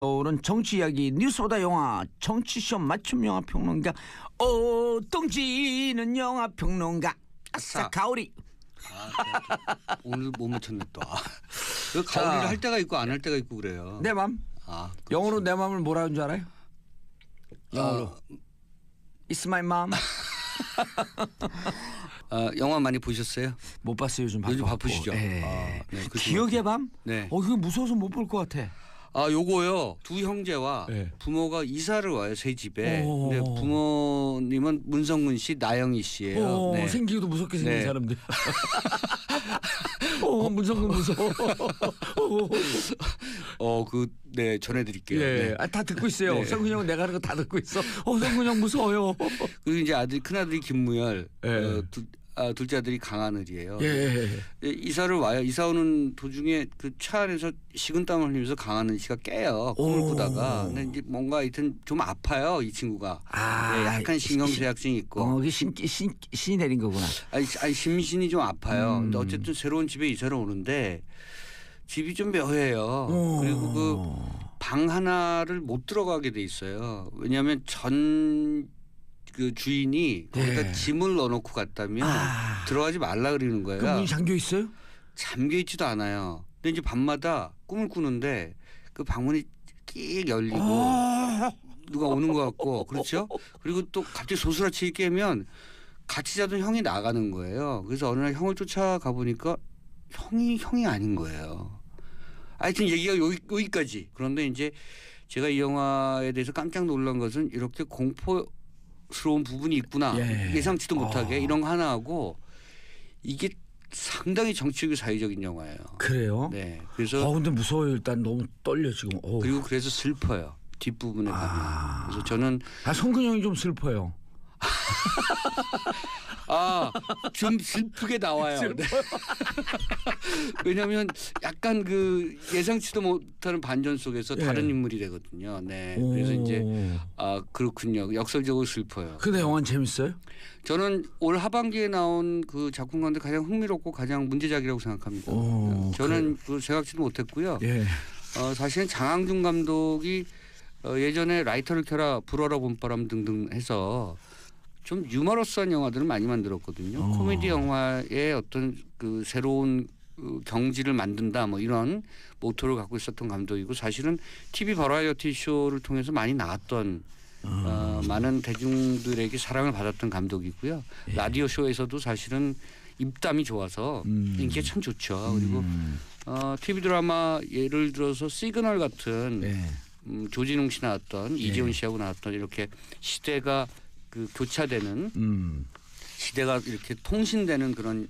오늘은 정치 이야기 뉴스보다 영화 정치쇼 맞춤 영화 평론가 똥지는 영화 평론가 아싸 가오리. 오늘 못 맞췄네 또. 그 가오리를 할 때가 있고 안 할 때가 있고 그래요. 내 맘. 영어로 내 맘을 뭐라 하는 줄 알아요? 영어로 It's my mom. 영화 많이 보셨어요? 못 봤어요. 요즘 바쁘시죠? 네. 네, 기억의 밤? 네. 그게 무서워서 못 볼 것 같아. 요거요. 두 형제와 네. 부모가 이사를 와요. 새 집에. 오. 근데 부모님은 문성근 씨, 나영희 씨예요. 네. 생기기도 무섭게 생긴 네. 사람들. 문성근 무서워. 네, 전해드릴게요. 네. 네. 다 듣고 있어요. 네. 성근 형 내가 하는 거 다 듣고 있어. 성근 형 무서워요. 그리고 이제 큰아들이 김무열, 네. 둘째 아들이 강하늘이에요. 예. 이사를 와요. 이사 오는 도중에 그 차 안에서 식은땀을 흘리면서 강하늘 씨가 깨요. 꿈을 꾸다가. 근데 이제 뭔가 하여튼 좀 아파요. 이 친구가. 네, 약간 신경쇠약증이 있고. 이게 신이 내린 거구나. 아니 심신이 좀 아파요. 근데 어쨌든 새로운 집에 이사를 오는데 집이 좀 묘해요. 그리고 그 방 하나를 못 들어가게 돼 있어요. 왜냐하면 그 주인이 거기다 네. 짐을 넣어놓고 갔다면 들어가지 말라 그러는 거예요. 그럼 문이 잠겨 있어요? 잠겨 있지도 않아요. 근데 이제 밤마다 꿈을 꾸는데 그 방문이 끼익 열리고 누가 오는 것 같고 그렇죠. 그리고 또 갑자기 소스라치게 깨면 같이 자던 형이 나가는 거예요. 그래서 어느 날 형을 쫓아가 보니까 형이 아닌 거예요. 하여튼 얘기가 여기까지. 그런데 이제 제가 이 영화에 대해서 깜짝 놀란 것은 이렇게 공포스러운 부분이 있구나. 예상치도 못하게 이런 거 하나 하고 이게 상당히 정치적이고 사회적인 영화예요. 그래요? 네. 그래서 근데 무서워요. 일단 너무 떨려 지금. 그리고 그래서 슬퍼요. 뒷부분에 가면. 그래서 저는 성근 형이 좀 슬퍼요. 좀 슬프게 나와요. 네. 왜냐하면 약간 그 예상치도 못하는 반전 속에서 다른 인물이 되거든요. 네. 그래서 이제 그렇군요. 역설적으로 슬퍼요. 근데 영화는 재밌어요? 저는 올 하반기에 나온 그 작품 가운데 가장 흥미롭고 가장 문제작이라고 생각합니다. 저는 그 생각지도 못했고요. 예. 사실은 장항준 감독이 예전에 라이터를 켜라, 불어라 봄바람 등등 해서 좀 유머러스한 영화들을 많이 만들었거든요. 코미디 영화의 어떤 그 새로운 그 경지를 만든다 뭐 이런 모토를 갖고 있었던 감독이고 사실은 TV 버라이어티 쇼를 통해서 많이 나왔던 많은 대중들에게 사랑을 받았던 감독이고요. 라디오 쇼에서도 사실은 입담이 좋아서 인기가 참 좋죠. 그리고 TV 드라마 예를 들어서 시그널 같은 조진웅 씨 나왔던 이재훈 씨하고 나왔던 이렇게 시대가 그 교차되는 시대가 이렇게 통신되는 그런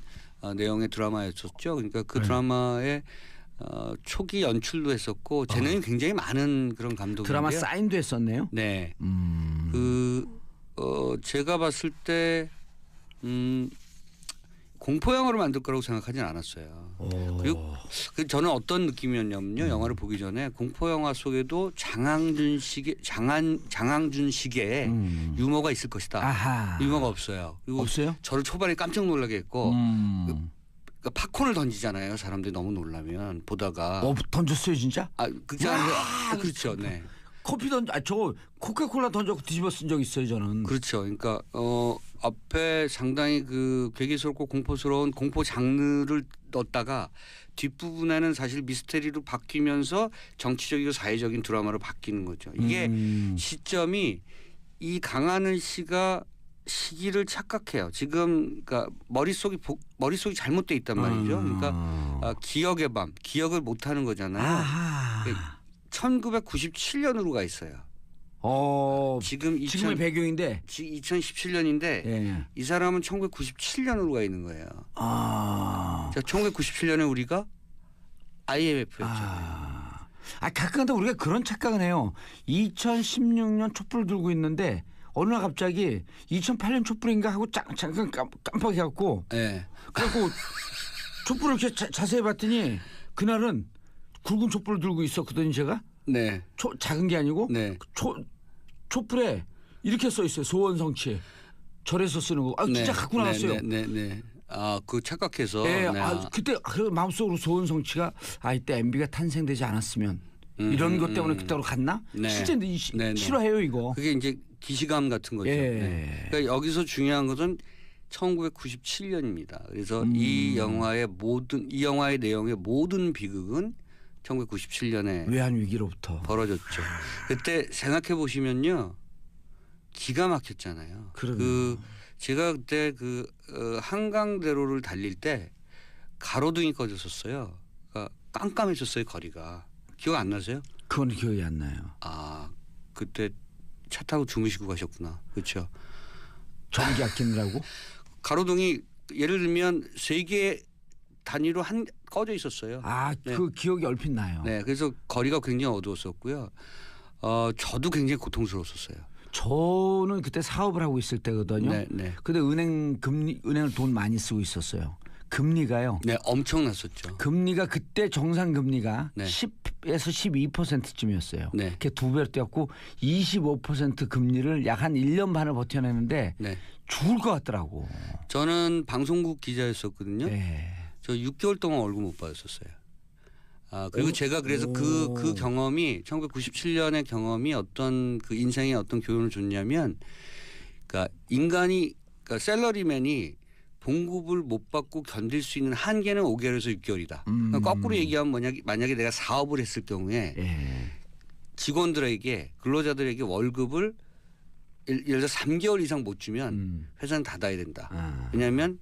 내용의 드라마였었죠. 그러니까 그 드라마의 초기 연출도 했었고 재능이 굉장히 많은 그런 감독인데요. 드라마 사인도 했었네요. 네. 제가 봤을 때 공포 영화를 만들 거라고 생각하진 않았어요. 그리고 저는 어떤 느낌이었냐면요. 영화를 보기 전에 공포 영화 속에도 장항준식의 유머가 있을 것이다. 유머가 없어요. 그리고 없어요? 저를 초반에 깜짝 놀라게 했고 그러니까 팝콘을 던지잖아요. 사람들이 너무 놀라면 보다가. 던졌어요 진짜? 극장에서 그렇죠. 네. 커피 저 코카콜라 던져서 뒤집어 쓴 적 있어요 저는. 그렇죠. 그러니까 앞에 상당히 그 괴기스럽고 공포스러운 공포 장르를 넣었다가 뒷부분에는 사실 미스테리로 바뀌면서 정치적이고 사회적인 드라마로 바뀌는 거죠. 이게 시점이 이 강하늘 씨가 시기를 착각해요. 지금 그러니까 머릿속이 잘못돼 있단 말이죠. 그러니까 기억의 밤, 기억을 못하는 거잖아요. 1997년으로 가 있어요. 지금의 배경인데 2017년인데 이 사람은 1997년으로 가 있는 거예요. 자, 1997년에 우리가 IMF였잖아요. 가끔가다 우리가 그런 착각은 해요. 2016년 촛불을 들고 있는데 어느 날 갑자기 2008년 촛불인가 하고 잠깐 깜빡해갖고 그래갖고 촛불을 이렇게 자세히 봤더니 그날은 굵은 촛불을 들고 있었거든요 제가. 네. 작은 게 아니고 네. 촛불에 이렇게 써 있어요. 소원성취. 절에서 쓰는 거. 진짜 갖고 나왔어요. 네. 그 착각해서. 그때 마음속으로 소원성취가 이때 MB가 탄생되지 않았으면 이런 것 때문에 그때로 갔나? 네. 실제 싫어해요 이거. 그게 이제 기시감 같은 거죠. 예. 네. 그러니까 여기서 중요한 것은 1997년입니다. 그래서 이 영화의 내용의 모든 비극은 1997년에 외환 위기로부터 벌어졌죠. 그때 생각해 보시면요, 기가 막혔잖아요. 제가 그때 한강대로를 달릴 때 가로등이 꺼졌었어요. 그러니까 깜깜했었어요 거리가. 기억 안 나세요? 그건 기억이 안 나요. 아 그때 차 타고 주무시고 가셨구나. 그렇죠. 전기 아끼느라고? 가로등이 예를 들면 3개 단위로 꺼져 있었어요. 네. 그 기억이 얼핏 나요. 네, 그래서 거리가 굉장히 어두웠었고요. 저도 굉장히 고통스러웠었어요. 저는 그때 사업을 하고 있을 때거든요. 네. 근데 은행을 돈 많이 쓰고 있었어요. 금리가요. 네, 엄청났었죠. 금리가 그때 정상 금리가 네. 10에서 12%쯤이었어요. 네. 그게 2배로 뛰었고 25% 금리를 약 한 1년 반을 버텨내는데 네. 죽을 것 같더라고. 저는 방송국 기자였었거든요. 네. 저 6개월 동안 월급 못 받았었어요. 그리고 제가 그래서 그 경험이 1997년의 경험이 어떤 그 인생에 어떤 교훈을 줬냐면, 그러니까 그러니까 샐러리맨이 봉급을 못 받고 견딜 수 있는 한계는 5개월에서 6개월이다. 그러니까 거꾸로 얘기하면 만약에 내가 사업을 했을 경우에 직원들에게 근로자들에게 월급을 예를 들어 3개월 이상 못 주면 회사는 닫아야 된다. 왜냐하면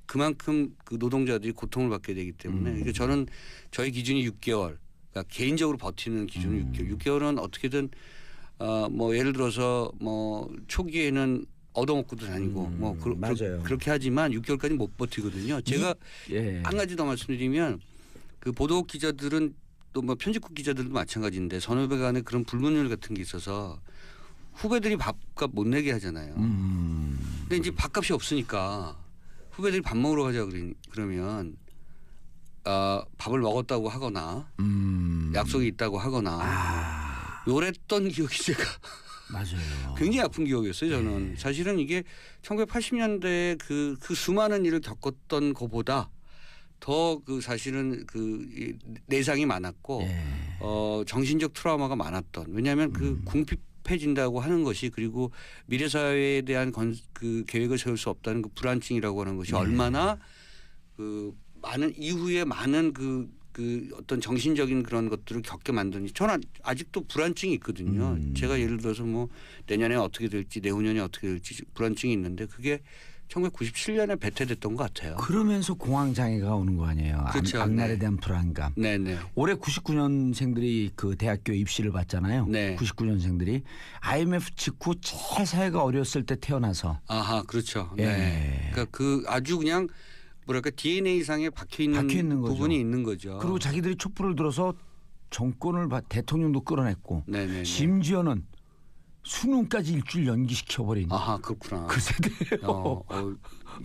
그만큼 그 노동자들이 고통을 받게 되기 때문에. 그러니까 저는 저희 기준이 6개월. 그러니까 개인적으로 버티는 기준은 6개월. 6개월은 어떻게든 뭐 예를 들어서 뭐 초기에는 얻어먹고도 다니고 맞아요. 그렇게 하지만 6개월까지 못 버티거든요. 제가 한 가지 더 말씀드리면, 그 보도 기자들은 또 뭐 편집국 기자들도 마찬가지인데 선후배 간에 그런 불문율 같은 게 있어서 후배들이 밥값 못 내게 하잖아요. 근데 이제 밥값이 없으니까 후배들이 밥 먹으러 가자 그러면 밥을 먹었다고 하거나 약속이 있다고 하거나 요랬던 기억이 제가 맞아요. 굉장히 아픈 기억이었어요. 저는 사실은 이게 1980년대에 그 수많은 일을 겪었던 것보다 더 사실은 내상이 많았고 정신적 트라우마가 많았던. 왜냐하면 궁핍해진다고 하는 것이, 그리고 미래 사회에 대한 그 계획을 세울 수 없다는 그 불안증이라고 하는 것이 얼마나 많은 이후에 많은 어떤 정신적인 그런 것들을 겪게 만드니. 저는 아직도 불안증이 있거든요. 제가 예를 들어서 뭐 내년에 어떻게 될지 내후년에 어떻게 될지 불안증이 있는데 그게 1997년에 배태됐던 것 같아요. 그러면서 공황장애가 오는 거 아니에요. 그렇죠. 앞날에 대한 불안감. 네네. 올해 99년생들이 그 대학교 입시를 봤잖아요. 네. 99년생들이 IMF 직후 제일 사회가 어려웠을 때 태어나서. 아하, 그렇죠. 네. 그러니까 아주 그냥 뭐랄까 DNA상에 박혀 있는 부분이 있는 거죠. 그리고 자기들이 촛불을 들어서 정권을 대통령도 끌어냈고, 네네네. 심지어는 수능까지 일주일 연기시켜버린. 아하, 그렇구나. 그 세대예요.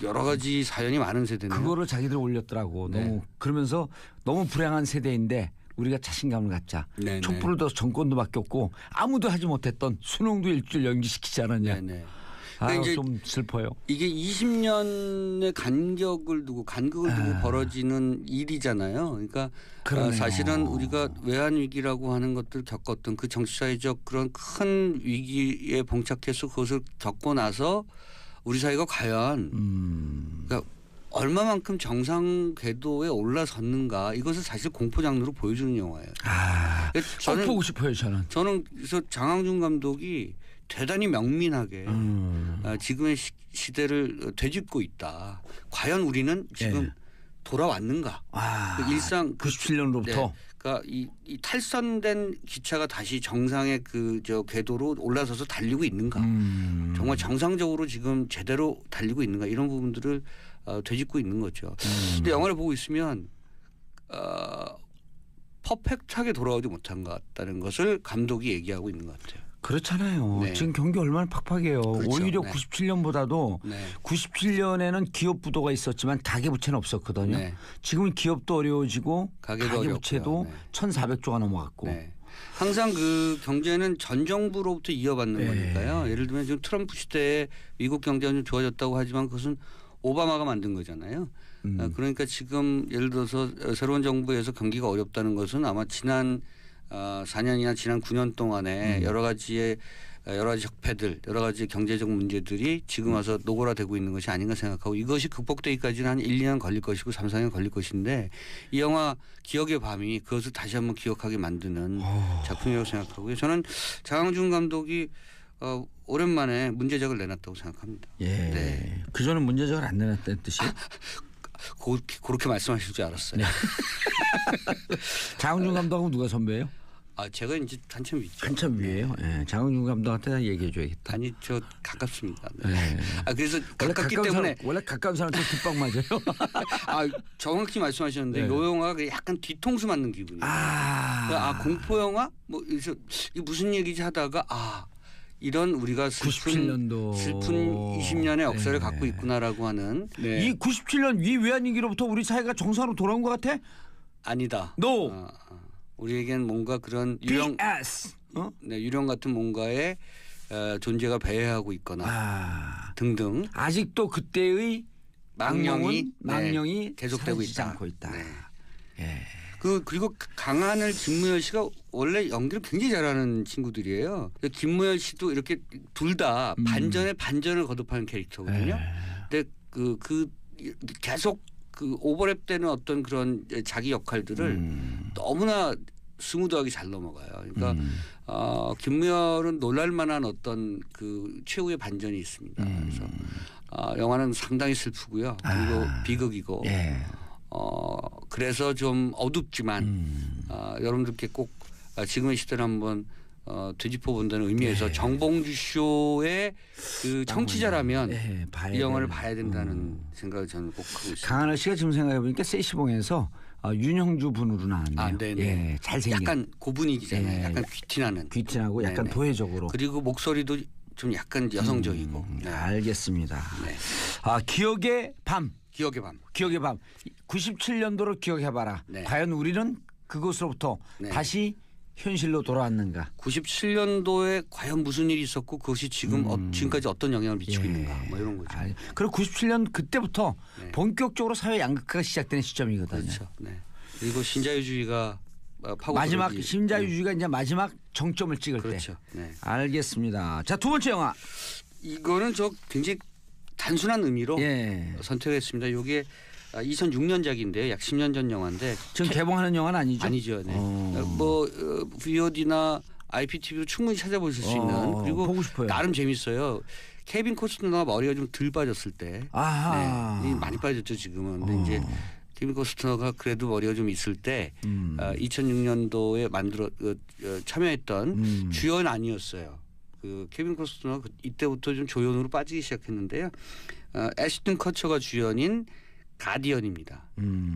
여러 가지 사연이 많은 세대네요. 그거를 자기들이 올렸더라고. 네. 그러면서 너무 불행한 세대인데 우리가 자신감을 갖자. 네네. 촛불을 들어서 정권도 바뀌었고 아무도 하지 못했던 수능도 일주일 연기시키지 않았냐. 네네. 그러니까 좀 슬퍼요. 이게 20년의 간격을 두고 벌어지는 일이잖아요. 그러니까 사실은 우리가 외환 위기라고 하는 것들을 겪었던 그 정치사회적 그런 큰 위기에 봉착해서 그것을 겪고 나서 우리 사회가 과연 그러니까 얼마만큼 정상 궤도에 올라섰는가, 이것을 사실 공포 장르로 보여주는 영화예요. 저는 보고 싶어요. 저는 그래서 장항준 감독이 대단히 명민하게 지금의 시대를 되짚고 있다. 과연 우리는 지금 돌아왔는가? 일상 97년으로부터. 그러니까 이 탈선된 기차가 다시 정상의 궤도로 올라서서 달리고 있는가? 정말 정상적으로 지금 제대로 달리고 있는가? 이런 부분들을 되짚고 있는 거죠. 근데 영화를 보고 있으면 퍼펙트하게 돌아오지 못한 것 같다는 것을 감독이 얘기하고 있는 것 같아요. 그렇잖아요. 네. 지금 경기 얼마나 팍팍해요. 그렇죠. 오히려 네. 97년보다도 97년에는 기업 부도가 있었지만 가계부채는 없었거든요. 네. 지금은 기업도 어려워지고 가계도 가계부채도 어렵고요. 네. 1,400조가 넘어갔고. 네. 항상 그 경제는 전 정부로부터 이어받는 거니까요. 예를 들면 지금 트럼프 시대에 미국 경제가 좀 좋아졌다고 하지만 그것은 오바마가 만든 거잖아요. 그러니까 지금 예를 들어서 새로운 정부에서 경기가 어렵다는 것은 아마 지난 4년이나 지난 9년 동안에 여러 가지 적폐들, 여러 가지 경제적 문제들이 지금 와서 노골화되고 있는 것이 아닌가 생각하고 이것이 극복되기까지는 한 1, 2년 걸릴 것이고 3, 4년 걸릴 것인데 이 영화 기억의 밤이 그것을 다시 한번 기억하게 만드는 작품이라고 생각하고요. 저는 장항준 감독이 오랜만에 문제작을 내놨다고 생각합니다. 예. 네. 그전에 문제작을 안 내놨다는 뜻이에요? 그렇게 말씀하실 줄 알았어요. 네. 장항준 감독하고 누가 선배예요? 제가 이제 한참 위죠. 한참 위에요. 네. 장항준 감독한테 얘기해 줘야겠다. 아니 저 가깝습니다. 네. 네. 그래서 가깝기 때문에 원래 가까운 사람한테 뒷방 맞아요. 정확히 말씀하셨는데 네. 이 영화가 약간 뒤통수 맞는 기분이에요. 공포 영화 뭐 그래서 이게 무슨 얘기지 하다가 이런 우리가 슬픈 20년의 역사를 갖고 있구나라고 하는 이 97년 위 외환위기로부터 우리 사회가 정상으로 돌아온 것 같아? 아니다. No. 우리에겐 뭔가 그런 BS. 유령 같은 뭔가의 존재가 배회하고 있거나 등등. 아직도 그때의 망령이 계속되고 있다. 않고 있다. 네. 예. 그리고 강하늘, 김무열 씨가 원래 연기를 굉장히 잘하는 친구들이에요. 김무열 씨도 이렇게 둘 다 반전에 반전을 거듭하는 캐릭터거든요. 근데 계속 오버랩되는 어떤 그런 자기 역할들을 너무나 스무드하게 잘 넘어가요. 그러니까 김무열은 놀랄만한 어떤 최후의 반전이 있습니다. 그래서 영화는 상당히 슬프고요. 그리고 비극이고. 예. 그래서 좀 어둡지만 여러분들께 꼭 지금의 시대를 한번 되짚어 본다는 의미에서 정봉주 쇼의 청취자라면 이 영화를 봐야 된다는 생각을 저는 꼭 하고 있습니다. 강하늘 씨가 지금 생각해 보니까 세시봉에서 윤형주 분으로 나왔네요. 네. 잘생긴. 약간 고분위기잖아요. 약간 귀티나는. 귀티나고 약간 도회적으로. 그리고 목소리도 좀 약간 여성적이고. 알겠습니다. 네. 기억의 밤. 기억의 밤. 97년도를 기억해봐라. 네. 과연 우리는 그것으로부터 다시 현실로 돌아왔는가? 97년도에 과연 무슨 일이 있었고 그것이 지금까지 어떤 영향을 미치고 있는가? 뭐 이런 거죠. 그리고 97년 그때부터 본격적으로 사회 양극화가 시작되는 시점이거든요. 그렇죠. 네. 그리고 신자유주의가 마지막 신자유주의가 이제 마지막 정점을 찍을 그렇죠. 때. 네. 알겠습니다. 자, 두 번째 영화. 이거는 저 굉장히 단순한 의미로 선택했습니다. 이게 2006년작인데요. 약 10년 전 영화인데 지금 개봉하는 영화는 아니죠? 아니죠. 네. VOD나 IPTV로 충분히 찾아보실 수 있는 그리고 보고 싶어요. 나름 재밌어요. 케빈 코스트너가 머리가 좀 덜 빠졌을 때 많이 빠졌죠 지금은. 근데 이제 케빈 코스트너가 그래도 머리가 좀 있을 때 2006년도에 참여했던 주연 아니었어요. 케빈 코스트너가 이때부터 좀 조연으로 빠지기 시작했는데요. 애쉬튼 커처가 주연인 가디언입니다.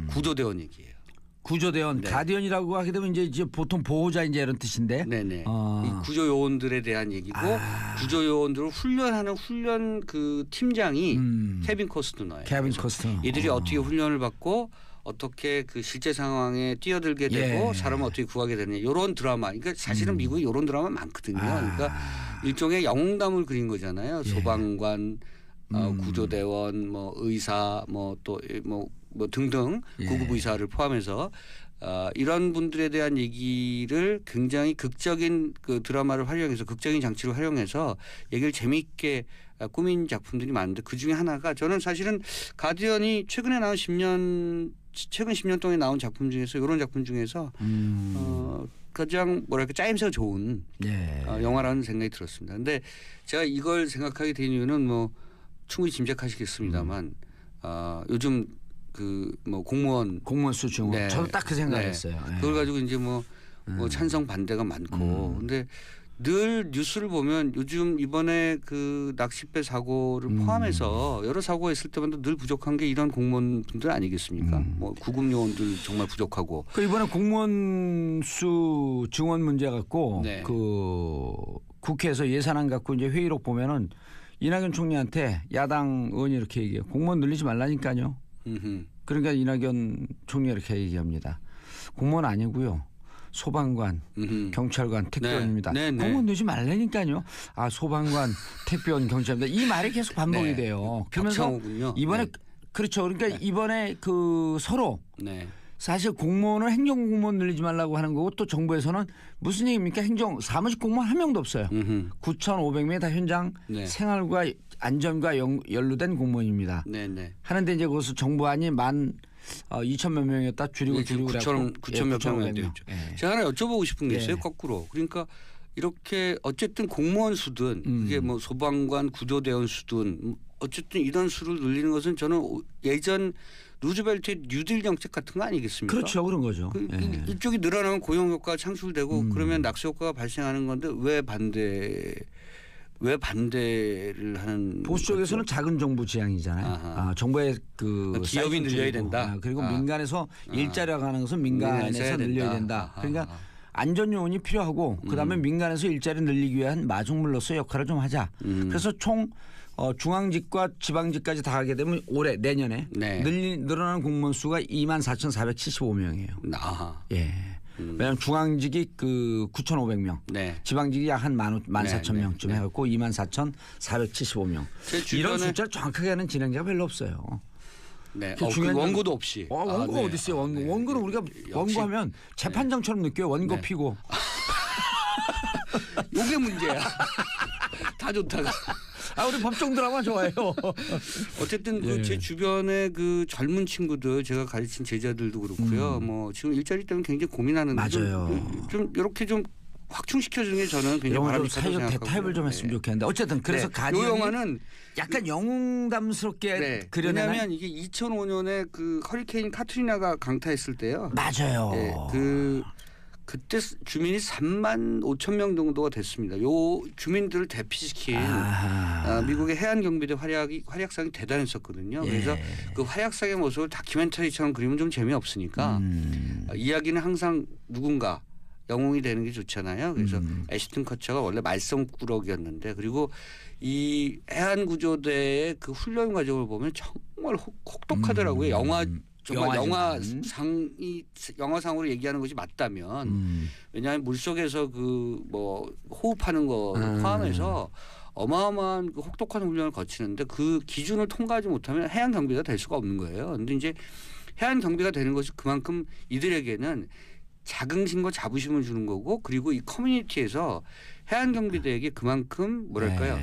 구조대원 얘기예요. 구조대원, 가디언이라고 하게 되면 이제 보통 보호자 이런 뜻인데. 네네. 이 구조 요원들에 대한 얘기고 구조 요원들을 훈련하는 훈련 팀장이 케빈 코스트너예요. 케빈 코스트너. 이들이 어떻게 훈련을 받고 어떻게 실제 상황에 뛰어들게 되고 사람을 어떻게 구하게 되느냐 이런 드라마. 그러니까 사실은 미국에 이런 드라마 많거든요. 그러니까 일종의 영웅담을 그린 거잖아요. 소방관, 구조대원, 의사, 등등 구급 의사를 포함해서 이런 분들에 대한 얘기를 굉장히 극적인 드라마를 활용해서 극적인 장치를 활용해서 얘기를 재미있게 꾸민 작품들이 많은데 그 중에 하나가 저는 사실은 가디언이 최근 10년 동안에 나온 작품 중에서 이런 작품 중에서 가장 짜임새가 좋은 영화라는 생각이 들었습니다. 근데 제가 이걸 생각하게 된 이유는 충분히 짐작하시겠습니다만 요즘 공무원 수증. 저도 딱 그 생각했어요. 그걸 가지고 이제 찬성 반대가 많고 근데 늘 뉴스를 보면 요즘 이번에 낚싯배 사고를 포함해서 여러 사고가 있을 때마다 늘 부족한 게 이런 공무원분들 아니겠습니까? 구급 요원들 정말 부족하고. 이번에 공무원 수 증원 문제 갖고 국회에서 예산안 갖고 이제 회의록 보면은 이낙연 총리한테 야당 의원이 이렇게 얘기해요. 공무원 늘리지 말라니까요. 그러니까 이낙연 총리가 이렇게 얘기합니다. 공무원 아니고요. 소방관, 경찰관, 택배원입니다. 공무원 늘리지 말라니까요. 소방관, 택배원, 경찰입니다. 이 말이 계속 반복이 돼요. 그러면서 이번에 그렇죠. 그러니까 이번에 서로 사실 공무원은 행정공무원 늘리지 말라고 하는 거고 또 정부에서는 무슨 얘기입니까? 사무직 공무원 한 명도 없어요. 9,500명이 다 현장 네. 생활과 안전과 연루된 공무원입니다. 네네. 하는데 이제 그것을 정부안이 2,000몇 명이었다 줄이고 9천 몇 명이 되죠. 예. 제가 하나 여쭤보고 싶은 게 있어요. 예. 거꾸로. 그러니까 이렇게 어쨌든 공무원 수든 이게 뭐 소방관 구조대원 수든 어쨌든 이런 수를 늘리는 것은 저는 예전 루즈벨트의 뉴딜 정책 같은 거 아니겠습니까? 그렇죠. 그런 거죠. 예. 이쪽이 늘어나면 고용 효과가 창출되고 그러면 낙수 효과가 발생하는 건데 왜 반대를 하는 보수 쪽에서는 작은 정부 지향이잖아요. 정부의 그 기업이 늘려야 된다. 그리고 민간에서 일자리가 가는 것은 민간에서 늘려야 된다. 그러니까 안전 요원이 필요하고 그다음에 민간에서 일자리 늘리기 위한 마중물로서 역할을 좀 하자. 그래서 총 중앙직과 지방직까지 다 하게 되면 내년에 네. 늘어나는 공무원 수가 24,475명이에요. 아하. 예. 왜냐하면 중앙직이 9,500명, 네. 지방직이 약 한 14,000명쯤 네. 해갖고 24,475명. 이런 숫자 정확하게 하는 진행자가 별로 없어요. 네. 중요한 그 원고도 없이. 원고가 네. 어디 있어요? 원고는 우리가 원고하면 재판장처럼 느껴요. 원고 네. 피고. 이게 문제야. 다 좋다가. 우리 법정 드라마 좋아해요. 어쨌든 제 주변의 그 젊은 친구들 제가 가르친 제자들도 그렇고요. 뭐 지금 일자리 때문에 굉장히 고민하는데 맞아요. 좀 이렇게 좀 확충시켜 주는 게 저는 굉장히 바람직하다고 사회적 생각하고. 대타협을 좀 했으면 좋겠는데 어쨌든 그래서 이 가디언이 영화는 약간 영웅담스럽게 그려내는. 왜냐하면 이게 2005년에 그 허리케인 카트리나가 강타했을 때요. 맞아요. 네, 그때 주민이 3만 5천 명 정도가 됐습니다. 요 주민들을 대피시킨 미국의 해안 경비대 활약상이 대단했었거든요. 그래서 그 활약상의 모습을 다큐멘터리처럼 그리면 좀 재미없으니까 이야기는 항상 누군가 영웅이 되는 게 좋잖아요. 그래서 애시튼 커처가 원래 말썽꾸러기였는데 그리고 이 해안구조대의 그 훈련 과정을 보면 정말 혹독하더라고요. 정말 영화상으로 얘기하는 것이 맞다면 왜냐하면 물속에서 그 뭐 호흡하는 거 포함해서 어마어마한 그 혹독한 훈련을 거치는데 그 기준을 통과하지 못하면 해양 경비가 될 수가 없는 거예요. 그런데 이제 해양 경비가 되는 것이 그만큼 이들에게는 자긍심과 자부심을 주는 거고 그리고 이 커뮤니티에서 해안 경비대에게 그만큼 뭐랄까요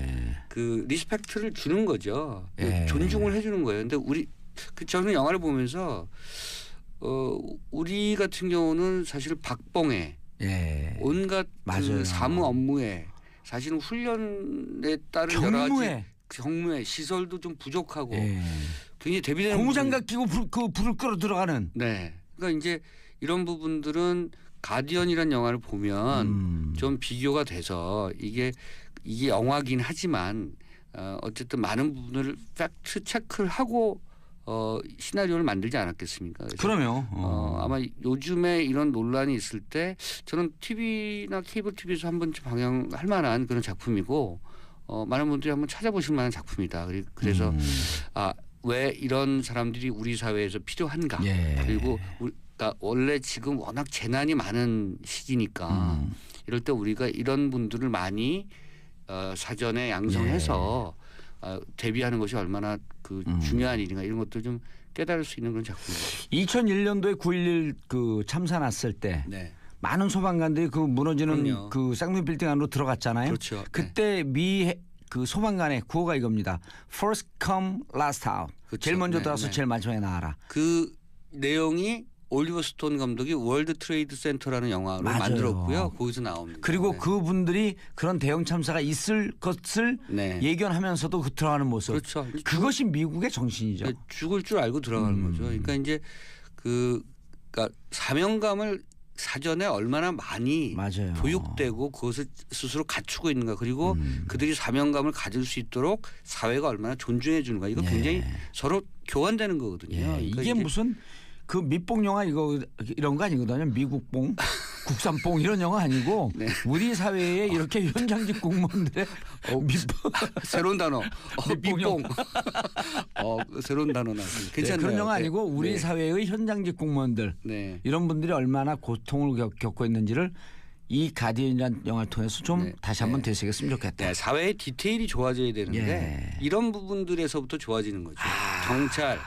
그 리스펙트를 주는 거죠. 존중을 해주는 거예요. 그런데 저는 영화를 보면서 우리 같은 경우는 사실 박봉에 온갖 그 사무 업무에 사실은 훈련에 따른 여러 가지 경무에 시설도 좀 부족하고 굉장히 대비되는 고무장갑 끼고 불을 끌어 들어가는. 네. 그러니까 이제 이런 부분들은 가디언이라는 영화를 보면 좀 비교가 돼서 이게 영화긴 하지만 어쨌든 많은 부분을 팩트 체크를 하고 시나리오를 만들지 않았겠습니까? 그럼요. 아마 요즘에 이런 논란이 있을 때 저는 TV나 케이블 TV에서 한 번쯤 방영할 만한 그런 작품이고 많은 분들이 한번 찾아보실 만한 작품이다. 그래서 왜 이런 사람들이 우리 사회에서 필요한가? 그리고 그러니까 원래 지금 워낙 재난이 많은 시기니까 이럴 때 우리가 이런 분들을 많이 사전에 양성해서 대비하는 것이 얼마나 그 중요한 일인가 이런 것들 좀 깨달을 수 있는 그런 작품입니다. 2001년도에 9.11 그 참사 났을 때 많은 소방관들이 그 무너지는 그럼요. 그 쌍둥이 빌딩 안으로 들어갔잖아요. 그렇죠. 그때 그 소방관의 구호가 이겁니다. First come, last out. 그렇죠. 제일 먼저 들어와서 제일 마지막에 나와라. 그 내용이 올리버 스톤 감독이 월드 트레이드 센터라는 영화를 만들었고요. 거기서 나옵니다. 그리고 그분들이 그런 대형 참사가 있을 것을 예견하면서도 들어가는 모습. 그렇죠. 그것이 미국의 정신이죠. 죽을 줄 알고 들어가는 거죠. 그러니까 이제 그러니까 사명감을 사전에 얼마나 많이 교육되고 그것을 스스로 갖추고 있는가 그리고 그들이 사명감을 가질 수 있도록 사회가 얼마나 존중해 주는가 이거 굉장히 서로 교환되는 거거든요. 그러니까 이게 무슨 그 밑봉 영화 이런 거 아니거든요. 미국봉, 국산봉 이런 영화 아니고 우리 사회에 이렇게 현장직 공무원들의 밑봉 새로운 단어 밑봉 새로운 단어 나왔습니다. 괜찮네요. 그런 영화 아니고 우리 사회의 현장직 공무원들 이런 분들이 얼마나 고통을 겪고 있는지를 이 가디언이라는 영화를 통해서 좀 네. 다시 한번 되새겼으면 좋겠다. 네, 사회의 디테일이 좋아져야 되는데 예. 이런 부분들에서부터 좋아지는 거죠. 경찰,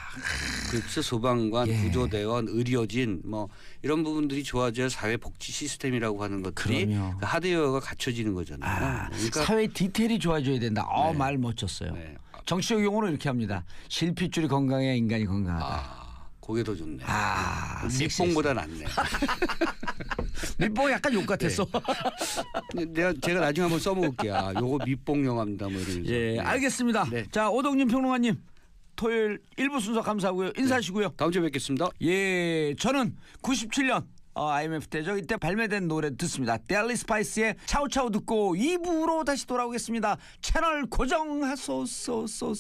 그렇죠, 소방관, 예. 구조대원, 의료진 뭐 이런 부분들이 좋아져야 사회 복지 시스템이라고 하는 것들이 그럼요. 그 하드웨어가 갖춰지는 거잖아요. 그러니까 사회 디테일이 좋아져야 된다. 네. 말 멋졌어요. 네. 정치적 용어로 이렇게 합니다. 실핏줄이 건강해야 인간이 건강하다. 그게 더 좋네. 섹시했어. 밑봉보다 낫네. 밑봉 약간 욕 같았어. 제가 나중에 한번 써먹을게요. 요거 밑봉 영화입니다. 뭐 이러면서. 예, 네. 알겠습니다. 네. 자, 오동진 평론가님 토요일 1부 순서 감사하고요. 인사하시고요. 다음 주에 뵙겠습니다. 예, 저는 97년 IMF 때죠. 이때 발매된 노래 듣습니다. 델리 스파이스의 차우차우 듣고 2부로 다시 돌아오겠습니다. 채널 고정하소서.